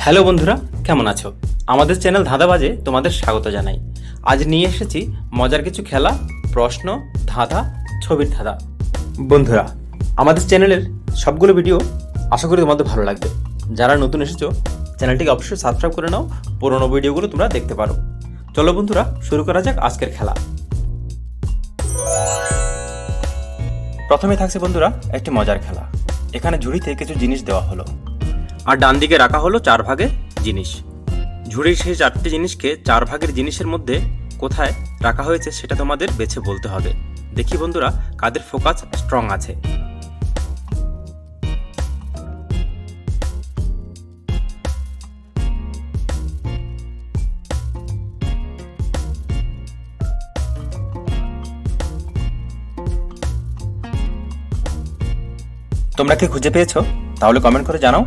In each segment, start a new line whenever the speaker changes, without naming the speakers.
Hello বন্ধুরা, কেমন আছো? আমাদের চ্যানেল ধাঁধাবাজে তোমাদের স্বাগত জানাই। আজ নিয়ে এসেছি মজার কিছু খেলা, প্রশ্ন, ধাঁধা, ছবির ধাঁধা। বন্ধুরা, আমাদের চ্যানেলের সবগুলো ভিডিও আশা করি তোমাদের ভালো লাগবে। যারা নতুন এসেছো চ্যানেলটিকে অবশ্যই সাবস্ক্রাইব করে নাও, পুরোনো ভিডিওগুলো তোমরা দেখতে পারো। চলো বন্ধুরা, শুরু করা যাক আজকের খেলা। প্রথমে থাকছে বন্ধুরা একটি মজার খেলা। এখানে ঝুড়িতে কিছু জিনিস দেওয়া হলো, আর ডান দিকে রাখা হলো 4 ভাগে জিনিস। ঝুড়ির সেই 4টি জিনিসকে 4 ভাগের জিনিসের মধ্যে কোথায় রাখা হয়েছে সেটা তোমাদের বেছে বলতে হবে। দেখি বন্ধুরা কাদের ফোকাস স্ট্রং আছে। তোমরা কি খুঁজে পেয়েছো? তাহলে কমেন্ট করে জানাও।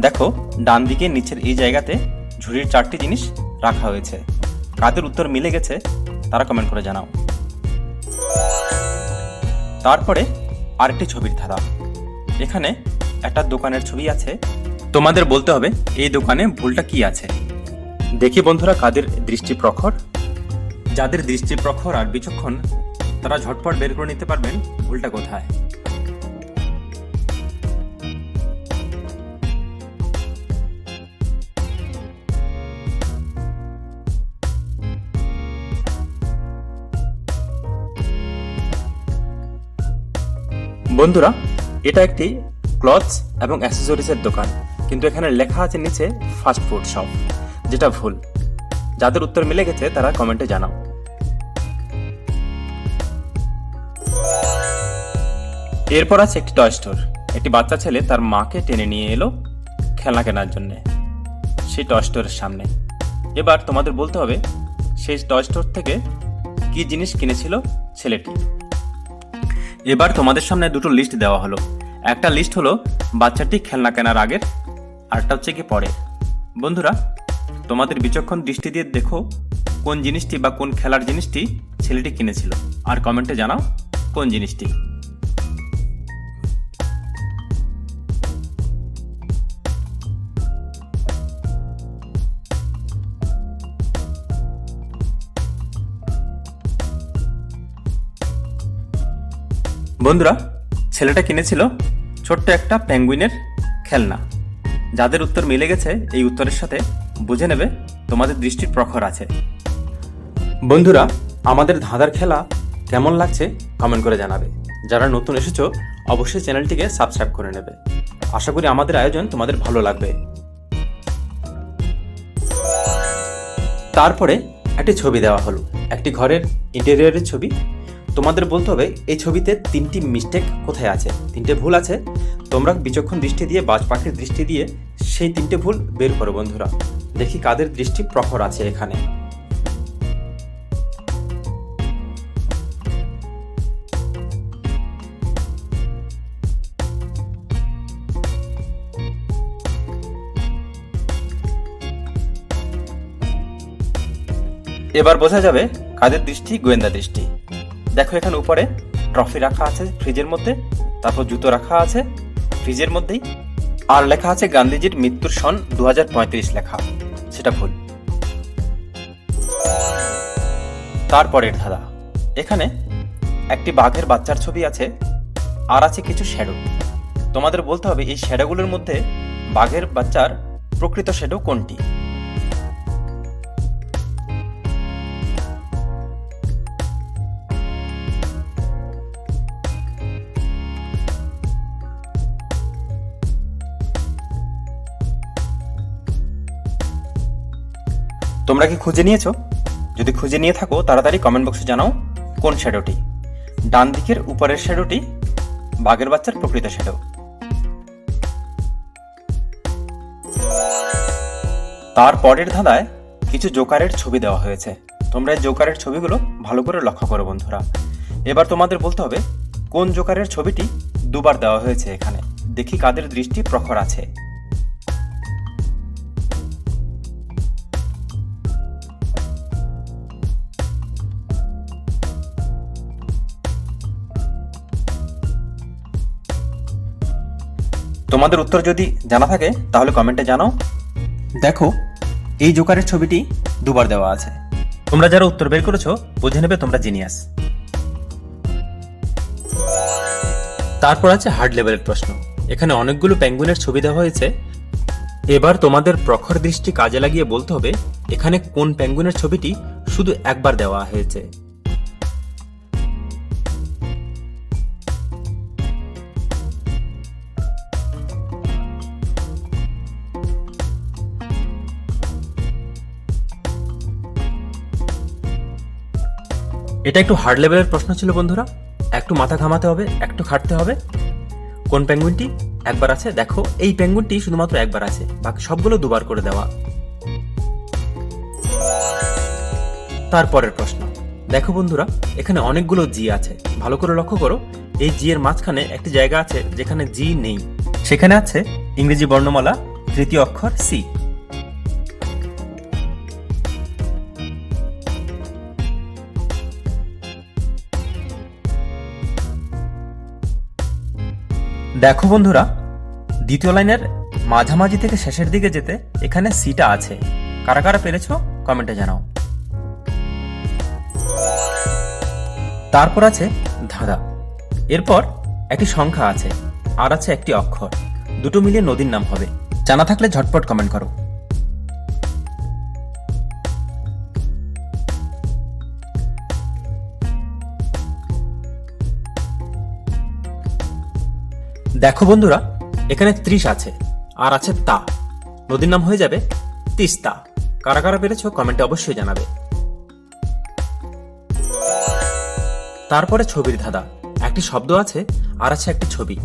দেখো, ডান দিকে নিচের এই জায়গাতে ঝুড়ির 4টি জিনিস রাখা হয়েছে। কাদের উত্তর মিলে গেছে তারা কমেন্ট করে জানাও। তারপরে আরেকটি ছবির ধাঁধা। এখানে একটা দোকানের ছবি আছে, তোমাদের বলতে হবে এই দোকানে ভুলটা কি আছে। দেখি বন্ধুরা কাদের দৃষ্টি প্রখর। যাদের দৃষ্টি প্রখর আর বিচক্ষণ তারা ঝটপট বের করে নিতে পারবেন ভুলটা কোথায়। বন্ধুরা, এটা একটি ক্লথস এবং অ্যাক্সেসরিজের দোকান, কিন্তু এখানে লেখা আছে নিচে ফাস্ট ফুড শপ, যেটা ভুল। যাদের উত্তর মিলে গেছে তারা কমেন্টে জানাও। এরপর আছে একটি টয় স্টোর। একটি বাচ্চা ছেলে তার মাকে টেনে নিয়ে এলো খেলনা কেনার জন্য সেই টয় স্টোরের সামনে। এবার তোমাদের বলতে হবে সেই টয় স্টোর থেকে কি জিনিস কিনেছিল ছেলেটি। এবার তোমাদের সামনে দুটো লিস্ট দেওয়া হলো। একটা লিস্ট হলো বাচ্চাটি খেলনা কেনার আগের, আরটা হচ্ছে কি পরে। বন্ধুরা, তোমাদের বিচক্ষণ দৃষ্টি দিয়ে দেখো কোন জিনিসটি বা কোন খেলার জিনিসটি ছেলেটি কিনেছিল, আর কমেন্টে জানাও কোন জিনিসটি। বন্ধুরা, ছেলেটা কিনেছিল ছোট্ট একটা পেঙ্গুইনের খেলনা। যাদের উত্তর মিলে গেছে এই উত্তরের সাথে বুঝে নেবে তোমাদের দৃষ্টির প্রখর আছে। বন্ধুরা, আমাদের ধাঁধার খেলা কেমন লাগছে কমেন্ট করে জানাবে। যারা নতুন এসেছো অবশ্যই চ্যানেলটিকে সাবস্ক্রাইব করে নেবে। আশা করি আমাদের আয়োজন তোমাদের ভালো লাগবে। তারপরে একটি ছবি দেওয়া হলো, একটি ঘরের ইন্টেরিয়রের ছবি। তোমাদের বলতে হবে এই ছবিতে 3টি মিস্টেক কোথায় আছে, 3টে ভুল আছে। তোমরা বিচক্ষণ দৃষ্টি দিয়ে, বাজ পাখির দৃষ্টি দিয়ে সেই 3টে ভুল বের করো। বন্ধুরা, দেখি কাদের দৃষ্টি প্রখর আছে এখানে। এবার বোঝা যাবে কাদের দৃষ্টি গোয়েন্দা দৃষ্টি। দেখো, এখানে উপরে ট্রফি রাখা আছে ফ্রিজের মধ্যে, তারপর জুতো রাখা আছে ফ্রিজের মধ্যেই, আর লেখা আছে গান্ধীজির মৃত্যুর সন 2035 লেখা, সেটা ভুল। তারপরের ধাঁধা। এখানে একটি বাঘের বাচ্চার ছবি আছে, আর আছে কিছু শ্যাডো। তোমাদের বলতে হবে এই শ্যাডোগুলোর মধ্যে বাঘের বাচ্চার প্রকৃত শ্যাডো কোনটি। তোমরা কি খুঁজে নিয়েছো? যদি খুঁজে নিয়ে থাকো তাড়াতাড়ি কমেন্ট বক্সে জানাও কোন শ্যাডোটি। ডান দিকের উপরের শ্যাডোটি বাঘের বাচ্চার প্রকৃত শ্যাডো। তারপরের ধাঁধায় কিছু জোকারের ছবি দেওয়া হয়েছে। তোমরা এই জোকারের ছবিগুলো ভালো করে লক্ষ্য করো বন্ধুরা। এবার তোমাদের বলতে হবে কোন জোকারের ছবিটি দুবার দেওয়া হয়েছে এখানে। দেখি কাদের দৃষ্টি প্রখর আছে। তোমাদের উত্তর যদি জানা থাকে তাহলে কমেন্টে জানাও। দেখো, এই জোকারের ছবিটি দুবার দেওয়া আছে। তোমরা যারা উত্তর বের করেছো বুঝে নেবে তোমরা জিনিয়াস। তারপর আছে হার্ড লেভেলের প্রশ্ন। এখানে অনেকগুলো পেঙ্গুইনের ছবি দেওয়া হয়েছে। এবার তোমাদের প্রখর দৃষ্টি কাজে লাগিয়ে বলতে হবে এখানে কোন পেঙ্গুইনের ছবিটি শুধু একবার দেওয়া হয়েছে। এটা একটু হার্ড লেভেলের প্রশ্ন ছিল বন্ধুরা, একটু মাথা ঘামাতে হবে, একটু খাটতে হবে। কোন পেঙ্গুইনটি একবার আছে? দেখো, এই পেঙ্গুইনটি শুধুমাত্র একবার আছে, বাকি সবগুলো দুবার করে দেওয়া। তারপরের প্রশ্ন দেখো বন্ধুরা, এখানে অনেকগুলো জি আছে, ভালো করে লক্ষ্য করো। এই জি এর মাঝখানে একটি জায়গা আছে যেখানে জি নেই, সেখানে আছে ইংরেজি বর্ণমালা তৃতীয় অক্ষর সি। দেখো বন্ধুরা, দ্বিতীয় লাইনের মাঝামাঝি থেকে শেষের দিকে যেতে এখানে সিটা আছে। কারা কারা পেরেছো কমেন্টে জানাও। তারপর আছে ধাঁধা। এরপর একটি সংখ্যা আছে আর আছে একটি অক্ষর, দুটো মিলিয়ে নদীর নাম হবে। জানা থাকলে ঝটপট কমেন্ট করো। দেখো বন্ধুরা, এখানে 30 আছে আর আছে তা, নদীর নাম হয়ে যাবে তিস্তা। কারা কারা পেরেছো কমেন্টে অবশ্যই জানাবে। তারপরে ছবির ধাঁধা। একটি শব্দ আছে আর আছে একটি ছবি,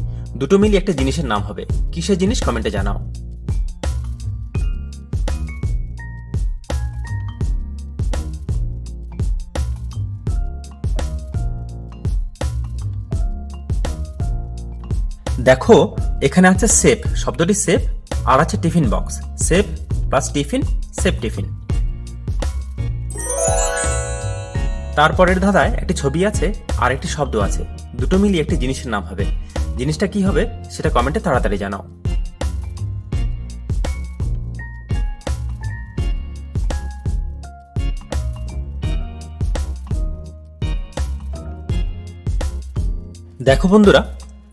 দুটো মিলিয়ে একটা জিনিসের নাম হবে। কিসের জিনিস কমেন্টে জানাও। দেখো, এখানে আছে সেফ, শব্দটি সেফ আর আছে tiffin box. Safe plus tiffin, safe tiffin. তারপরের ধাঁধায় একটি ছবি আছে আর একটি শব্দ আছে, দুটো মিলিয়ে একটি জিনিসের নাম হবে। জিনিসটা কি হবে সেটা কমেন্টে তাড়াতাড়ি জানাও। দেখো বন্ধুরা,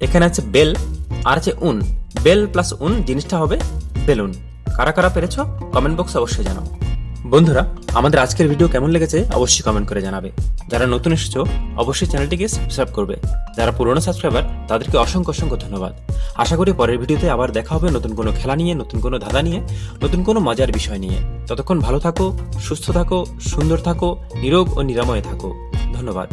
এখানে আছে বেল আর আছে উন। বেল প্লাস উন, জিনিসটা হবে বেলুন। কারা কারা পেরেছো কমেন্ট বক্সে অবশ্যই জানাও। বন্ধুরা, আমাদের আজকের ভিডিও কেমন লেগেছে অবশ্যই কমেন্ট করে জানাবে। যারা নতুন এসেছো অবশ্যই চ্যানেলটিকে সাবস্ক্রাইব করবে। যারা পুরনো সাবস্ক্রাইবার তাদেরকে অসংখ্য অসংখ্য ধন্যবাদ। আশা করি পরের ভিডিওতে আবার দেখা হবে নতুন কোনো খেলা নিয়ে, নতুন কোনো ধাঁধা নিয়ে, নতুন কোনো মজার বিষয় নিয়ে। ততক্ষণ ভালো থাকো, সুস্থ থাকো, সুন্দর থাকো, নিরোগ ও নিরাময় থাকো। ধন্যবাদ।